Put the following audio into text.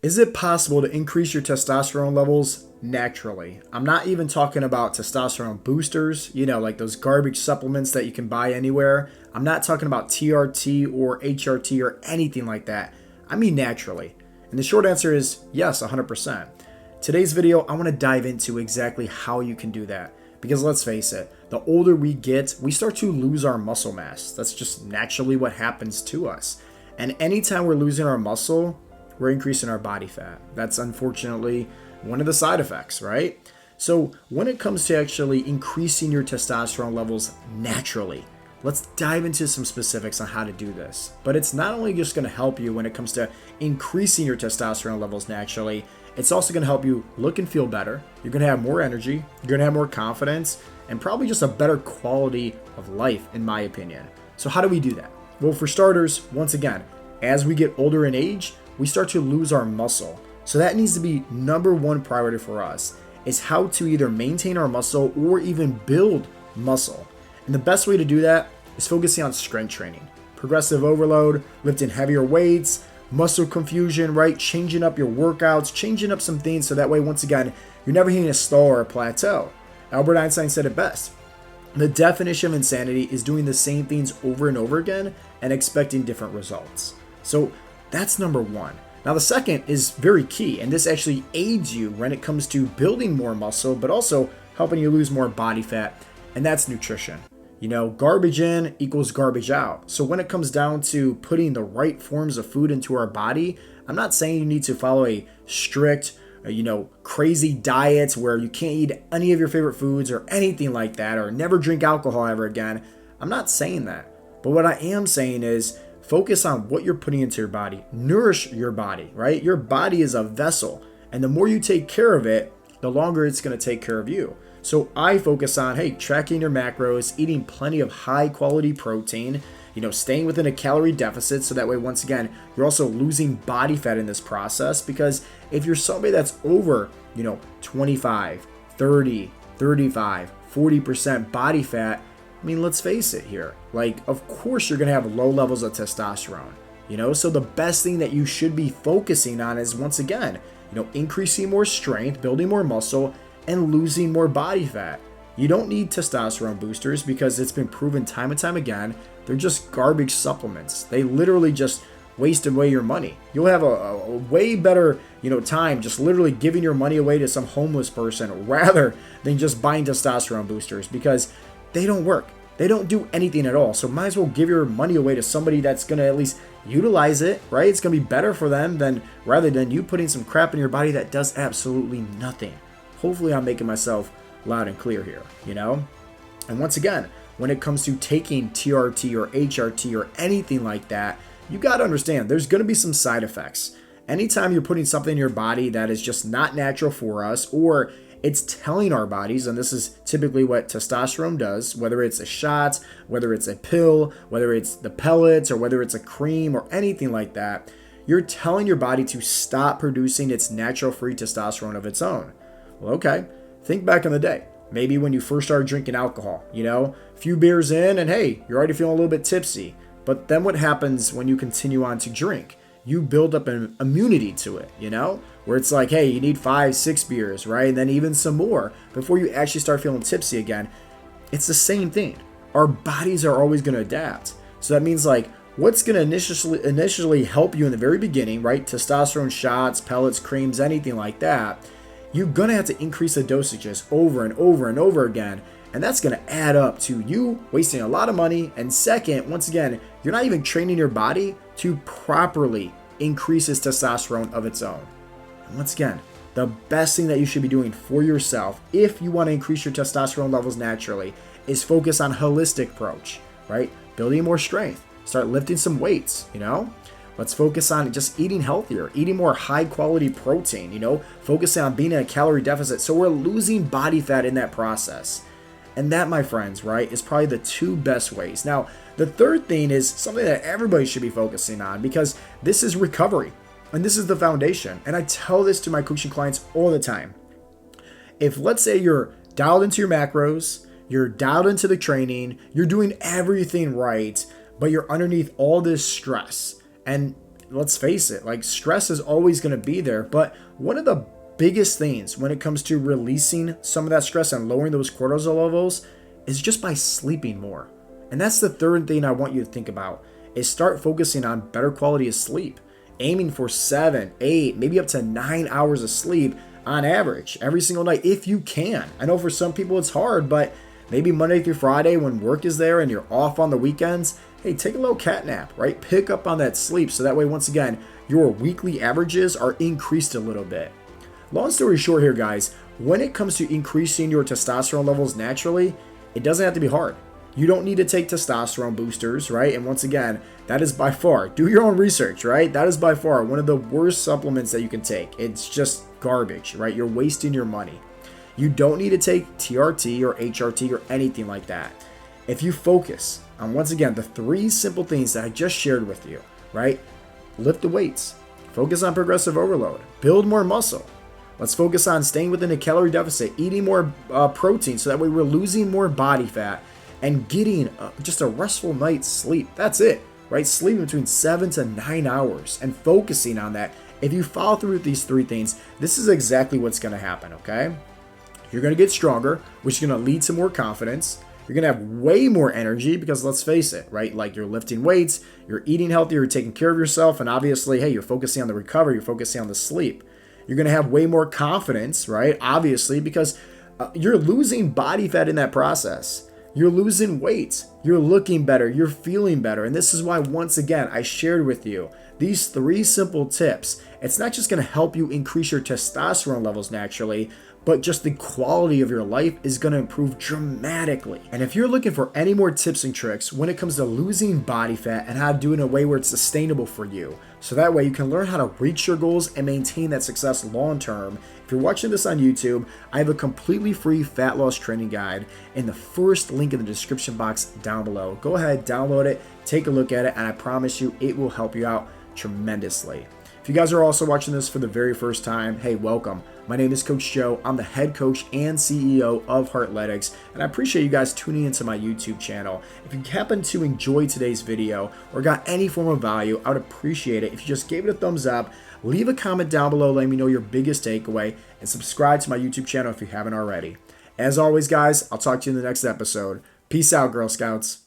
Is it possible to increase your testosterone levels naturally? I'm not even talking about testosterone boosters, like those garbage supplements that you can buy anywhere. I'm not talking about TRT or HRT or anything like that. I mean naturally. And the short answer is yes, 100%. Today's video, I want to dive into exactly how you can do that. Because let's face it, the older we get, we start to lose our muscle mass. That's just naturally what happens to us. And anytime we're losing our muscle, we're increasing our body fat. That's unfortunately one of the side effects, right? So when it comes to actually increasing your testosterone levels naturally, let's dive into some specifics on how to do this. But it's not only just going to help you when it comes to increasing your testosterone levels naturally, it's also going to help you look and feel better. You're going to have more energy, you're going to have more confidence, and probably just a better quality of life, in my opinion. So how do we do that? Well, for starters, once again, as we get older in age, we start to lose our muscle. So that needs to be number one priority for us, is how to either maintain our muscle or even build muscle. And the best way to do that is focusing on strength training, progressive overload, lifting heavier weights, muscle confusion, right? Changing up your workouts, changing up some things so that way, once again, you're never hitting a stall or a plateau. Albert Einstein said it best. The definition of insanity is doing the same things over and over again and expecting different results. So that's number one. Now, the second is very key, and this actually aids you when it comes to building more muscle, but also helping you lose more body fat, and that's nutrition. Garbage in equals garbage out. So when it comes down to putting the right forms of food into our body, I'm not saying you need to follow a strict, crazy diet where you can't eat any of your favorite foods or anything like that, or never drink alcohol ever again. I'm not saying that. But what I am saying is focus on what you're putting into your body. Nourish your body, right? Your body is a vessel, and the more you take care of it, the longer it's going to take care of you. So I focus on, tracking your macros, eating plenty of high quality protein, staying within a calorie deficit. So that way, once again, you're also losing body fat in this process, because if you're somebody that's over, 25, 30, 35, 40% body fat, let's face it here. Of course, you're going to have low levels of testosterone, So the best thing that you should be focusing on is, once again, increasing more strength, building more muscle, and losing more body fat. You don't need testosterone boosters because it's been proven time and time again. They're just garbage supplements. They literally just waste away your money. You'll have a way better, time just literally giving your money away to some homeless person rather than just buying testosterone boosters, because they don't work. They don't do anything at all. So might as well give your money away to somebody that's going to at least utilize it, right? It's going to be better for them than rather than you putting some crap in your body that does absolutely nothing. Hopefully I'm making myself loud and clear here, And once again, when it comes to taking TRT or HRT or anything like that, you got to understand there's going to be some side effects. Anytime you're putting something in your body that is just not natural for us, or it's telling our bodies, and this is typically what testosterone does, whether it's a shot, whether it's a pill, whether it's the pellets, or whether it's a cream or anything like that, you're telling your body to stop producing its natural free testosterone of its own. Well, okay, think back in the day. Maybe when you first started drinking alcohol, a few beers in and you're already feeling a little bit tipsy. But then what happens when you continue on to drink? You build up an immunity to it, where it's like, you need 5, 6 beers, right? And then even some more before you actually start feeling tipsy again. It's the same thing. Our bodies are always going to adapt. So that means what's going to initially help you in the very beginning, right? Testosterone shots, pellets, creams, anything like that. You're going to have to increase the dosages over and over and over again. And that's going to add up to you wasting a lot of money. And second, once again, you're not even training your body to properly increase its testosterone of its own. And once again, the best thing that you should be doing for yourself, if you want to increase your testosterone levels naturally, is focus on a holistic approach, right? Building more strength, start lifting some weights, Let's focus on just eating healthier, eating more high quality protein, focusing on being in a calorie deficit. So we're losing body fat in that process. And that, my friends, right, is probably the 2 best ways. Now, the third thing is something that everybody should be focusing on, because this is recovery and this is the foundation. And I tell this to my coaching clients all the time. If, let's say, you're dialed into your macros, you're dialed into the training, you're doing everything right, but you're underneath all this stress. And let's face it, like stress is always going to be there. But one of the biggest things when it comes to releasing some of that stress and lowering those cortisol levels is just by sleeping more. And that's the third thing I want you to think about, is start focusing on better quality of sleep, aiming for 7, 8, maybe up to 9 hours of sleep on average every single night if you can. I know for some people it's hard, but maybe Monday through Friday when work is there and you're off on the weekends, hey, take a little cat nap, right? Pick up on that sleep so that way, once again, your weekly averages are increased a little bit. Long story short here, guys, when it comes to increasing your testosterone levels naturally, it doesn't have to be hard. You don't need to take testosterone boosters, right? And once again, that is by far, do your own research, right? That is by far one of the worst supplements that you can take. It's just garbage, right? You're wasting your money. You don't need to take TRT or HRT or anything like that. If you focus on, once again, the 3 simple things that I just shared with you, right? Lift the weights, focus on progressive overload, build more muscle. Let's focus on staying within a calorie deficit, eating more protein so that way we're losing more body fat and getting just a restful night's sleep. That's it, right? Sleeping between 7 to 9 hours and focusing on that. If you follow through with these 3 things, this is exactly what's going to happen, okay? You're going to get stronger, which is going to lead to more confidence. You're going to have way more energy because let's face it, right? Like you're lifting weights, you're eating healthy, you're taking care of yourself, and obviously, hey, you're focusing on the recovery, you're focusing on the sleep. You're going to have way more confidence, right? Obviously, because you're losing body fat in that process. You're losing weight. You're looking better. You're feeling better. And this is why, once again, I shared with you these 3 simple tips. It's not just going to help you increase your testosterone levels naturally, but just the quality of your life is going to improve dramatically. And if you're looking for any more tips and tricks when it comes to losing body fat and how to do it in a way where it's sustainable for you, so that way you can learn how to reach your goals and maintain that success long term, if you're watching this on YouTube, I have a completely free fat loss training guide in the first link in the description box down below. Go ahead, download it, take a look at it, and I promise you it will help you out tremendously. If you guys are also watching this for the very first time, hey, welcome. My name is Coach Joe. I'm the head coach and CEO of Heartletics, and I appreciate you guys tuning into my YouTube channel. If you happen to enjoy today's video or got any form of value, I would appreciate it if you just gave it a thumbs up, leave a comment down below letting me know your biggest takeaway, and subscribe to my YouTube channel if you haven't already. As always, guys, I'll talk to you in the next episode. Peace out, Girl Scouts.